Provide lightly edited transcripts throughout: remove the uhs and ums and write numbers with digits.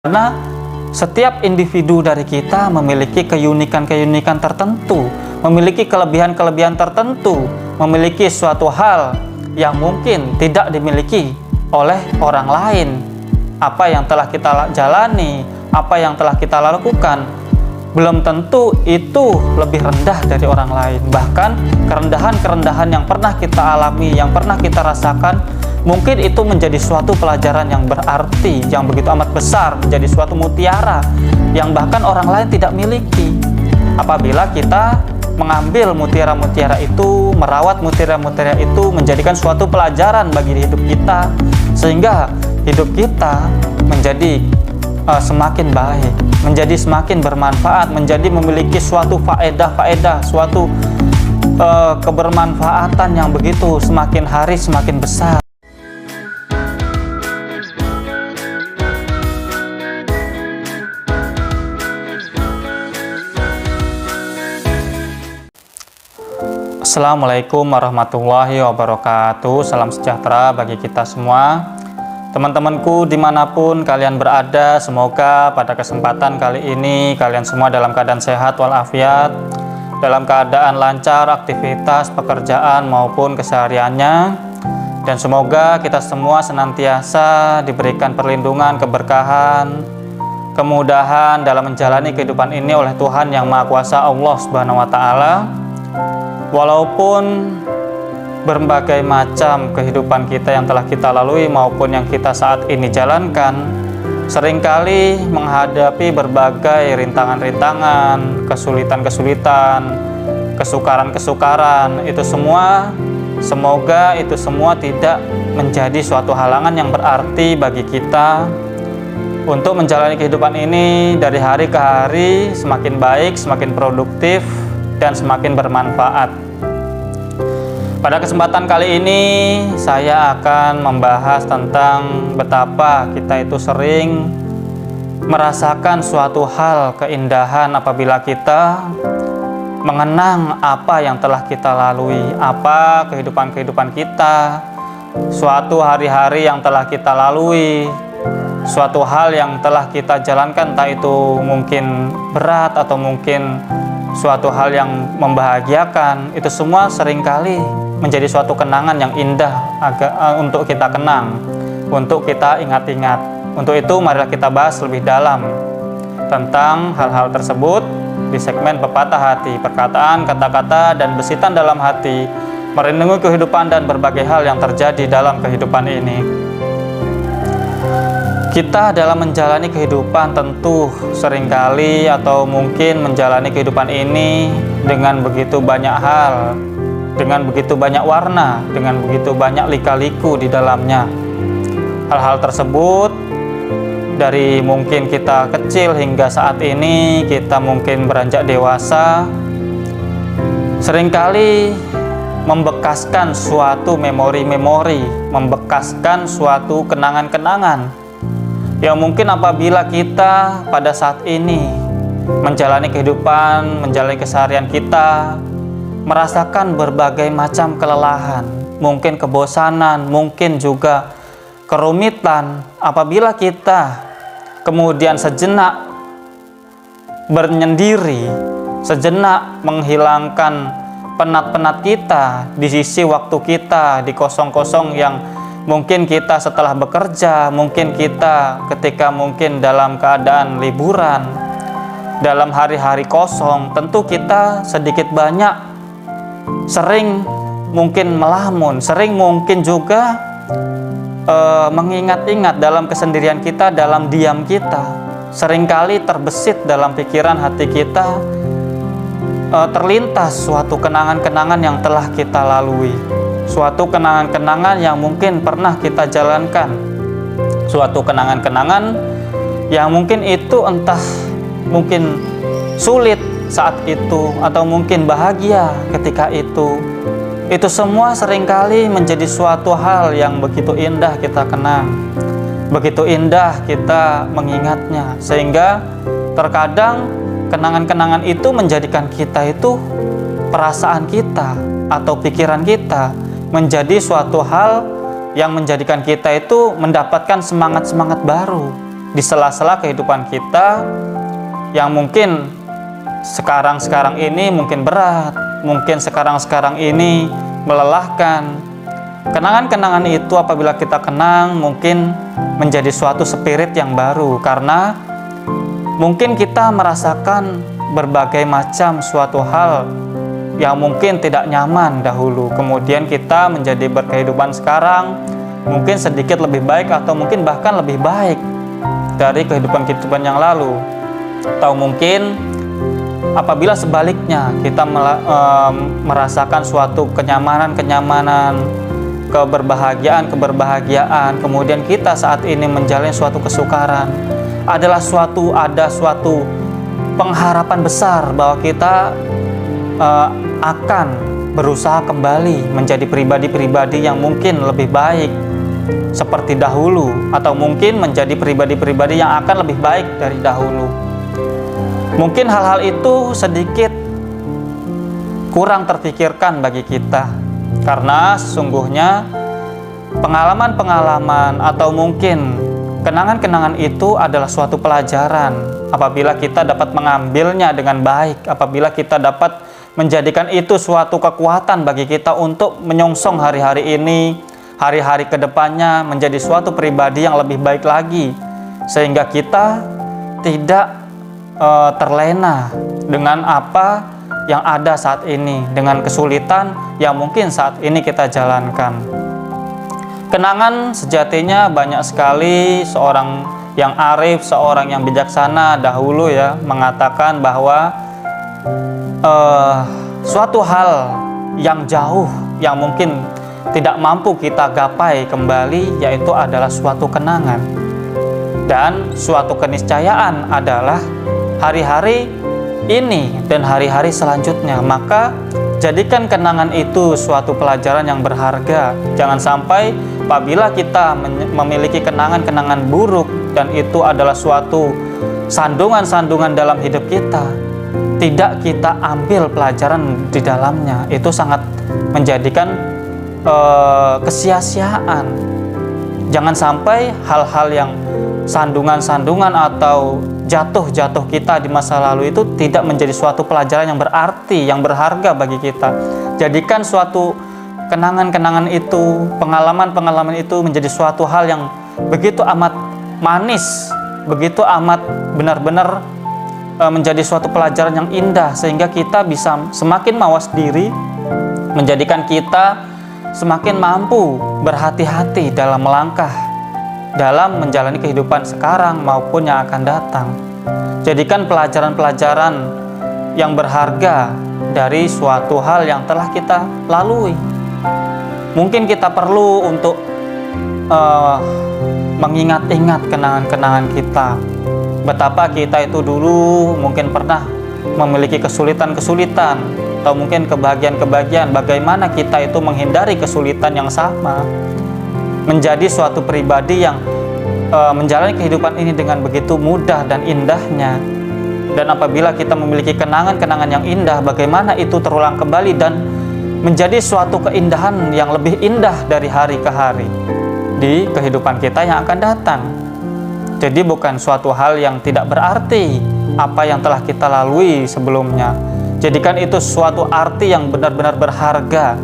Karena setiap individu dari kita memiliki keunikan-keunikan tertentu, memiliki kelebihan-kelebihan tertentu, memiliki suatu hal yang mungkin tidak dimiliki oleh orang lain. Apa yang telah kita jalani, apa yang telah kita lakukan, belum tentu itu lebih rendah dari orang lain. Bahkan kerendahan-kerendahan yang pernah kita alami, yang pernah kita rasakan, mungkin itu menjadi suatu pelajaran yang berarti, yang begitu amat besar, menjadi suatu mutiara yang bahkan orang lain tidak miliki. Apabila kita mengambil mutiara-mutiara itu, merawat mutiara-mutiara itu, menjadikan suatu pelajaran bagi hidup kita, sehingga hidup kita menjadi semakin baik, menjadi semakin bermanfaat, menjadi memiliki suatu faedah-faedah, suatu kebermanfaatan yang begitu semakin hari semakin besar. Assalamualaikum warahmatullahi wabarakatuh. Salam sejahtera bagi kita semua. Teman-temanku dimanapun kalian berada, semoga pada kesempatan kali ini kalian semua dalam keadaan sehat walafiat, dalam keadaan lancar aktivitas pekerjaan maupun kesehariannya, dan semoga kita semua senantiasa diberikan perlindungan, keberkahan, kemudahan dalam menjalani kehidupan ini oleh Tuhan Yang Maha Kuasa, Allah Subhanahu wa Ta'ala. Walaupun berbagai macam kehidupan kita yang telah kita lalui maupun yang kita saat ini jalankan, seringkali menghadapi berbagai rintangan-rintangan, kesulitan-kesulitan, kesukaran-kesukaran. Itu semua, semoga itu semua tidak menjadi suatu halangan yang berarti bagi kita untuk menjalani kehidupan ini dari hari ke hari semakin baik, semakin produktif, dan semakin bermanfaat. Pada kesempatan kali ini saya akan membahas tentang betapa kita itu sering merasakan suatu hal keindahan apabila kita mengenang apa yang telah kita lalui, apa kehidupan-kehidupan kita, suatu hari-hari yang telah kita lalui, suatu hal yang telah kita jalankan, entah itu mungkin berat atau mungkin suatu hal yang membahagiakan. Itu semua seringkali menjadi suatu kenangan yang indah untuk kita kenang, untuk kita ingat-ingat. Untuk itu marilah kita bahas lebih dalam tentang hal-hal tersebut di segmen Pepatah Hati, perkataan, kata-kata, dan bisitan dalam hati, merenungi kehidupan dan berbagai hal yang terjadi dalam kehidupan ini. Kita dalam menjalani kehidupan tentu seringkali atau mungkin menjalani kehidupan ini dengan begitu banyak hal, dengan begitu banyak warna, dengan begitu banyak lika-liku di dalamnya. Hal-hal tersebut dari mungkin kita kecil hingga saat ini kita mungkin beranjak dewasa, seringkali membekaskan suatu memori-memori, membekaskan suatu kenangan-kenangan yang mungkin apabila kita pada saat ini menjalani kehidupan, menjalani keseharian kita, merasakan berbagai macam kelelahan, mungkin kebosanan, mungkin juga kerumitan, apabila kita kemudian sejenak bernyendiri, sejenak menghilangkan penat-penat kita di sisi waktu kita, di kosong-kosong yang mungkin kita setelah bekerja, mungkin kita ketika mungkin dalam keadaan liburan, dalam hari-hari kosong, tentu kita sedikit banyak sering mungkin melamun, sering mungkin juga mengingat-ingat dalam kesendirian kita, dalam diam kita. Seringkali terbesit dalam pikiran hati kita, terlintas suatu kenangan-kenangan yang telah kita lalui, suatu kenangan-kenangan yang mungkin pernah kita jalankan, suatu kenangan-kenangan yang mungkin itu entah mungkin sulit saat itu atau mungkin bahagia ketika itu. Itu semua seringkali menjadi suatu hal yang begitu indah kita kenang, begitu indah kita mengingatnya, sehingga terkadang kenangan-kenangan itu menjadikan kita itu, perasaan kita atau pikiran kita menjadi suatu hal yang menjadikan kita itu mendapatkan semangat-semangat baru, di sela-sela kehidupan kita yang mungkin sekarang-sekarang ini mungkin berat, mungkin sekarang-sekarang ini melelahkan. Kenangan-kenangan itu apabila kita kenang mungkin menjadi suatu spirit yang baru, karena mungkin kita merasakan berbagai macam suatu hal yang mungkin tidak nyaman dahulu. Kemudian kita menjadi berkehidupan sekarang mungkin sedikit lebih baik atau mungkin bahkan lebih baik dari kehidupan-kehidupan yang lalu. Atau mungkin apabila sebaliknya kita merasakan suatu kenyamanan, keberbahagiaan, kemudian kita saat ini menjalani suatu kesukaran, ada suatu pengharapan besar bahwa kita akan berusaha kembali menjadi pribadi-pribadi yang mungkin lebih baik seperti dahulu, atau mungkin menjadi pribadi-pribadi yang akan lebih baik dari dahulu. Mungkin hal-hal itu sedikit kurang terpikirkan bagi kita, karena sesungguhnya pengalaman-pengalaman atau mungkin kenangan-kenangan itu adalah suatu pelajaran apabila kita dapat mengambilnya dengan baik, apabila kita dapat menjadikan itu suatu kekuatan bagi kita untuk menyongsong hari-hari ini, hari-hari kedepannya menjadi suatu pribadi yang lebih baik lagi, sehingga kita tidak terlena dengan apa yang ada saat ini, dengan kesulitan yang mungkin saat ini kita jalankan. Kenangan sejatinya banyak sekali. Seorang yang arif, seorang yang bijaksana dahulu mengatakan bahwa suatu hal yang jauh yang mungkin tidak mampu kita gapai kembali, yaitu adalah suatu kenangan. Dan suatu keniscayaan adalah hari-hari ini dan hari-hari selanjutnya. Maka jadikan kenangan itu suatu pelajaran yang berharga. Jangan sampai apabila kita memiliki kenangan-kenangan buruk dan itu adalah suatu sandungan-sandungan dalam hidup kita, tidak kita ambil pelajaran di dalamnya. Itu sangat menjadikan kesia-siaan. Jangan sampai hal-hal yang sandungan-sandungan atau jatuh-jatuh kita di masa lalu itu tidak menjadi suatu pelajaran yang berarti, yang berharga bagi kita. Jadikan suatu kenangan-kenangan itu, pengalaman-pengalaman itu menjadi suatu hal yang begitu amat manis, begitu amat benar-benar menjadi suatu pelajaran yang indah, sehingga kita bisa semakin mawas diri, menjadikan kita semakin mampu berhati-hati dalam melangkah, dalam menjalani kehidupan sekarang maupun yang akan datang. Jadikan pelajaran-pelajaran yang berharga dari suatu hal yang telah kita lalui. Mungkin kita perlu untuk mengingat-ingat kenangan-kenangan kita. Betapa kita itu dulu mungkin pernah memiliki kesulitan-kesulitan atau mungkin kebahagiaan-kebahagiaan. Bagaimana kita itu menghindari kesulitan yang sama, menjadi suatu pribadi yang menjalani kehidupan ini dengan begitu mudah dan indahnya. Dan apabila kita memiliki kenangan-kenangan yang indah, bagaimana itu terulang kembali dan menjadi suatu keindahan yang lebih indah dari hari ke hari di kehidupan kita yang akan datang. Jadi bukan suatu hal yang tidak berarti apa yang telah kita lalui sebelumnya. Jadikan itu suatu arti yang benar-benar berharga,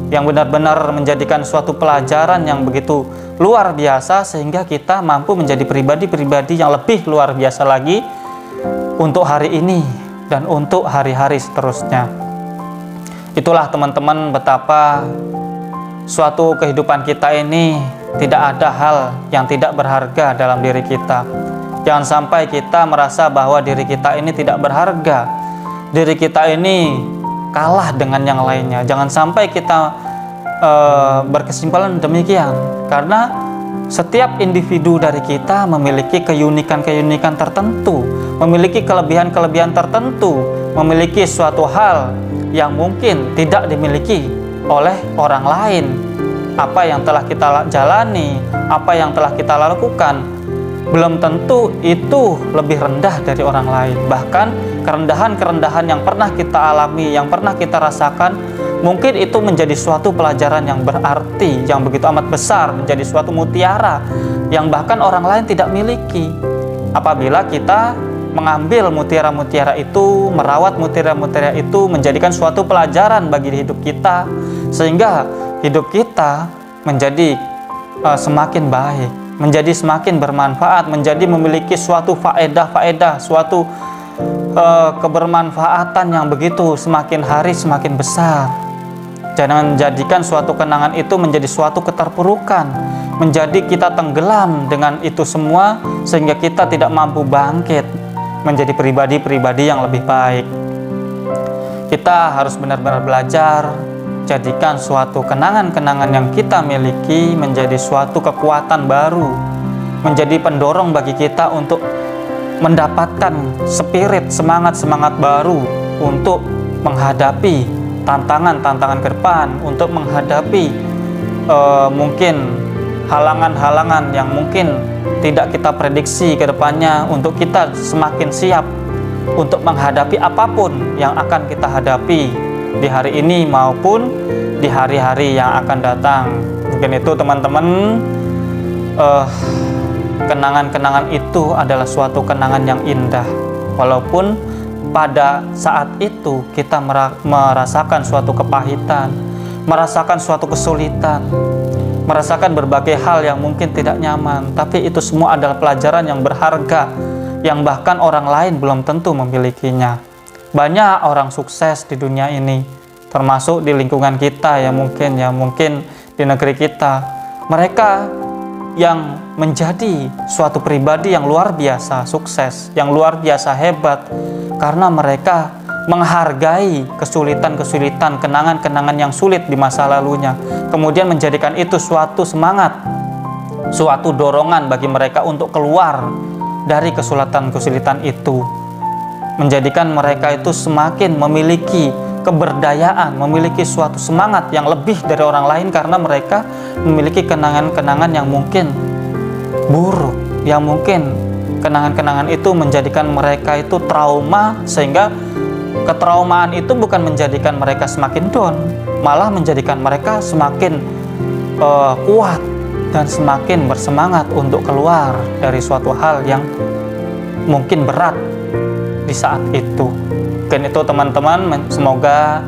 yang benar-benar menjadikan suatu pelajaran yang begitu luar biasa, sehingga kita mampu menjadi pribadi-pribadi yang lebih luar biasa lagi untuk hari ini dan untuk hari-hari seterusnya. Itulah teman-teman, betapa suatu kehidupan kita ini tidak ada hal yang tidak berharga dalam diri kita. Jangan sampai kita merasa bahwa diri kita ini tidak berharga, diri kita ini kalah dengan yang lainnya. Jangan sampai kita berkesimpulan demikian, karena setiap individu dari kita memiliki keunikan-keunikan tertentu, memiliki kelebihan-kelebihan tertentu, memiliki suatu hal yang mungkin tidak dimiliki oleh orang lain. Apa yang telah kita jalani, apa yang telah kita lakukan, belum tentu itu lebih rendah dari orang lain. Bahkan kerendahan-kerendahan yang pernah kita alami, yang pernah kita rasakan, mungkin itu menjadi suatu pelajaran yang berarti, yang begitu amat besar, menjadi suatu mutiara yang bahkan orang lain tidak miliki. apabila kita mengambil mutiara-mutiara itu, merawat mutiara-mutiara itu, menjadikan suatu pelajaran bagi hidup kita, sehingga hidup kita menjadi semakin baik, menjadi semakin bermanfaat, menjadi memiliki suatu faedah-faedah, suatu kebermanfaatan yang begitu semakin hari semakin besar. Jangan jadikan suatu kenangan itu menjadi suatu keterpurukan, menjadi kita tenggelam dengan itu semua sehingga kita tidak mampu bangkit menjadi pribadi-pribadi yang lebih baik. Kita harus benar-benar belajar, jadikan suatu kenangan-kenangan yang kita miliki menjadi suatu kekuatan baru, menjadi pendorong bagi kita untuk mendapatkan spirit, semangat-semangat baru untuk menghadapi tantangan-tantangan ke depan, untuk menghadapi mungkin halangan-halangan yang mungkin tidak kita prediksi ke depannya, untuk kita semakin siap untuk menghadapi apapun yang akan kita hadapi di hari ini maupun di hari-hari yang akan datang. Mungkin itu teman-teman, kenangan-kenangan itu adalah suatu kenangan yang indah, walaupun pada saat itu kita merasakan suatu kepahitan, merasakan suatu kesulitan, merasakan berbagai hal yang mungkin tidak nyaman, tapi itu semua adalah pelajaran yang berharga, yang bahkan orang lain belum tentu memilikinya. Banyak orang sukses di dunia ini, termasuk di lingkungan kita ya mungkin di negeri kita. Mereka yang menjadi suatu pribadi yang luar biasa sukses, yang luar biasa hebat, karena mereka menghargai kesulitan-kesulitan, kenangan-kenangan yang sulit di masa lalunya, kemudian menjadikan itu suatu semangat, suatu dorongan bagi mereka untuk keluar dari kesulitan-kesulitan itu, menjadikan mereka itu semakin memiliki keberdayaan, memiliki suatu semangat yang lebih dari orang lain, karena mereka memiliki kenangan-kenangan yang mungkin buruk, yang mungkin kenangan-kenangan itu menjadikan mereka itu trauma, sehingga ketraumaan itu bukan menjadikan mereka semakin down, malah menjadikan mereka semakin kuat dan semakin bersemangat untuk keluar dari suatu hal yang mungkin berat di saat itu. Dan itu teman-teman, semoga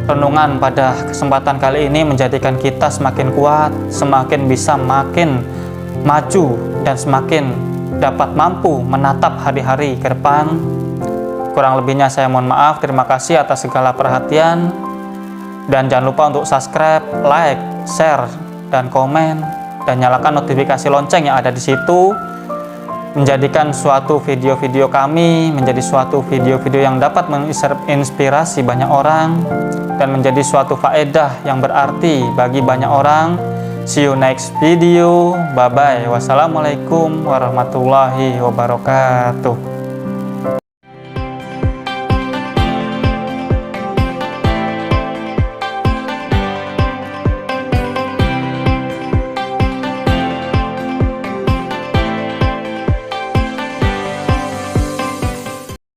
renungan pada kesempatan kali ini menjadikan kita semakin kuat, semakin bisa makin maju, dan semakin dapat mampu menatap hari-hari ke depan. Kurang lebihnya saya mohon maaf. Terima kasih atas segala perhatian, dan jangan lupa untuk subscribe, like, share, dan komen, dan nyalakan notifikasi lonceng yang ada di situ, menjadikan suatu video-video kami menjadi suatu video-video yang dapat menginspirasi banyak orang dan menjadi suatu faedah yang berarti bagi banyak orang. See you next video. Bye bye. Wassalamualaikum warahmatullahi wabarakatuh.